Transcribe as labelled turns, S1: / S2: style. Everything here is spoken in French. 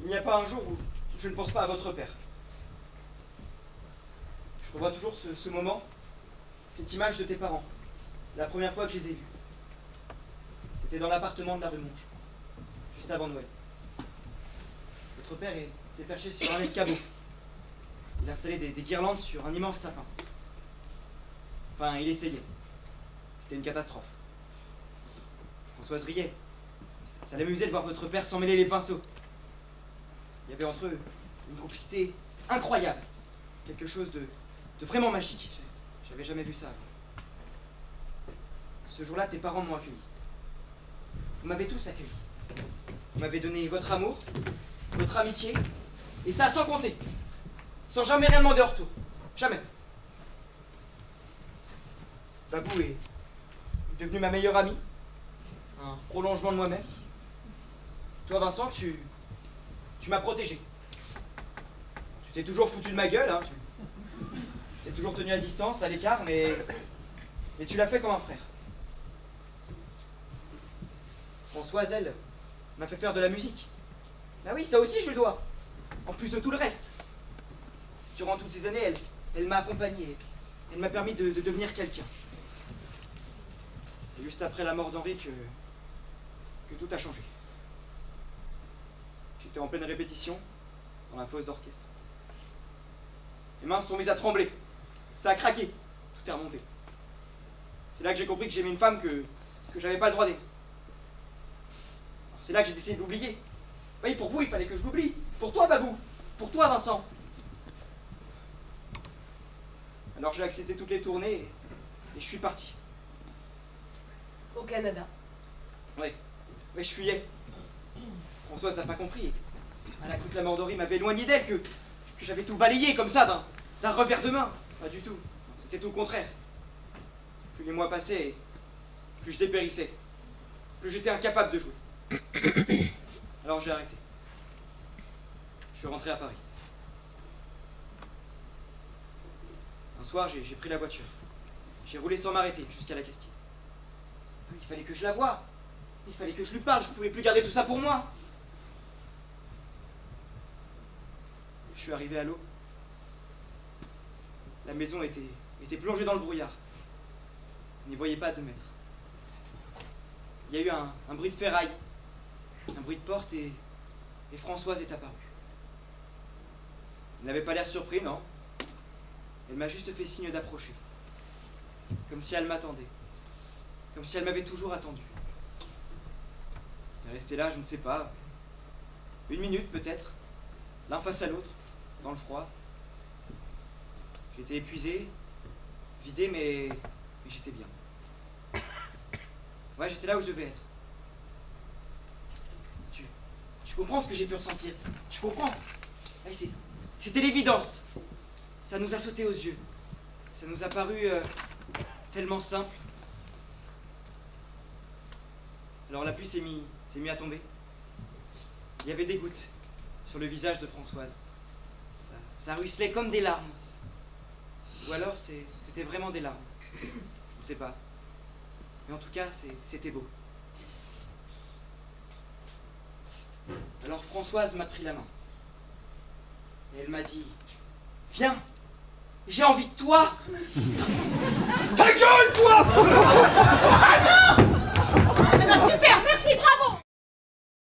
S1: n'y a pas un jour où je ne pense pas à votre père. Je revois toujours ce moment, cette image de tes parents, la première fois que je les ai vus. C'était dans l'appartement de la rue Monge, juste avant Noël. Votre père était perché sur un escabeau. Il installait des guirlandes sur un immense sapin. Enfin, il essayait. C'était une catastrophe. Françoise riait. Ça l'amusait de voir votre père s'en mêler les pinceaux. Il y avait entre eux une complicité incroyable. Quelque chose de vraiment magique. J'avais jamais vu ça avant. Ce jour-là, tes parents m'ont accueilli. Vous m'avez tous accueilli. Vous m'avez donné votre amour, votre amitié, et ça sans compter. Sans jamais rien demander en retour. Jamais. Babou est devenu ma meilleure amie. Un prolongement de moi-même. Toi, Vincent, tu m'as protégé. Tu t'es toujours foutu de ma gueule, hein. Tu t'es toujours tenu à distance, à l'écart, mais tu l'as fait comme un frère. Françoise, elle, m'a fait faire de la musique. Ah oui, ça aussi je le dois. En plus de tout le reste. Durant toutes ces années, elle m'a accompagné. Elle m'a permis de devenir quelqu'un. C'est juste après la mort d'Henri que tout a changé. J'étais en pleine répétition, dans la fosse d'orchestre. Mes mains se sont mises à trembler. Ça a craqué. Tout est remonté. C'est là que j'ai compris que j'aimais une femme que j'avais pas le droit d'aimer. C'est là que j'ai décidé de l'oublier. Oui, pour vous, il fallait que je l'oublie. Pour toi, Babou. Pour toi, Vincent. Alors j'ai accepté toutes les tournées et je suis parti.
S2: Au Canada.
S1: Oui, je fuyais. Françoise n'a pas compris. Elle a cru que la mort d'Henri m'avait éloigné d'elle, que j'avais tout balayé comme ça, d'un revers de main. Pas du tout. C'était tout le contraire. Plus les mois passaient, plus je dépérissais. Plus j'étais incapable de jouer. Alors j'ai arrêté. Je suis rentré à Paris. Un soir, j'ai pris la voiture. J'ai roulé sans m'arrêter jusqu'à la Castille. Il fallait que je la voie. Il fallait que je lui parle. Je ne pouvais plus garder tout ça pour moi. Je suis arrivé à l'eau. La maison était plongée dans le brouillard. On n'y voyait pas à 2 mètres. Il y a eu un bruit de ferraille, un bruit de porte et Françoise est apparue. Elle n'avait pas l'air surpris, non. Elle m'a juste fait signe d'approcher. Comme si elle m'attendait. Comme si elle m'avait toujours attendu. Elle est restée là, je ne sais pas. 1 minute peut-être. L'un face à l'autre, dans le froid. J'étais épuisé, vidé, mais j'étais bien. Ouais, j'étais là où je devais être. Tu comprends ce que j'ai pu ressentir? Tu comprends? Ouais, c'était l'évidence. Ça nous a sauté aux yeux. Ça nous a paru tellement simple. Alors la pluie s'est mis à tomber. Il y avait des gouttes sur le visage de Françoise. Ça ruisselait comme des larmes. Ou alors c'était vraiment des larmes. Je ne sais pas. Mais en tout cas, c'était beau. Alors Françoise m'a pris la main. Et elle m'a dit, viens, j'ai envie de toi.
S3: Ta gueule, toi!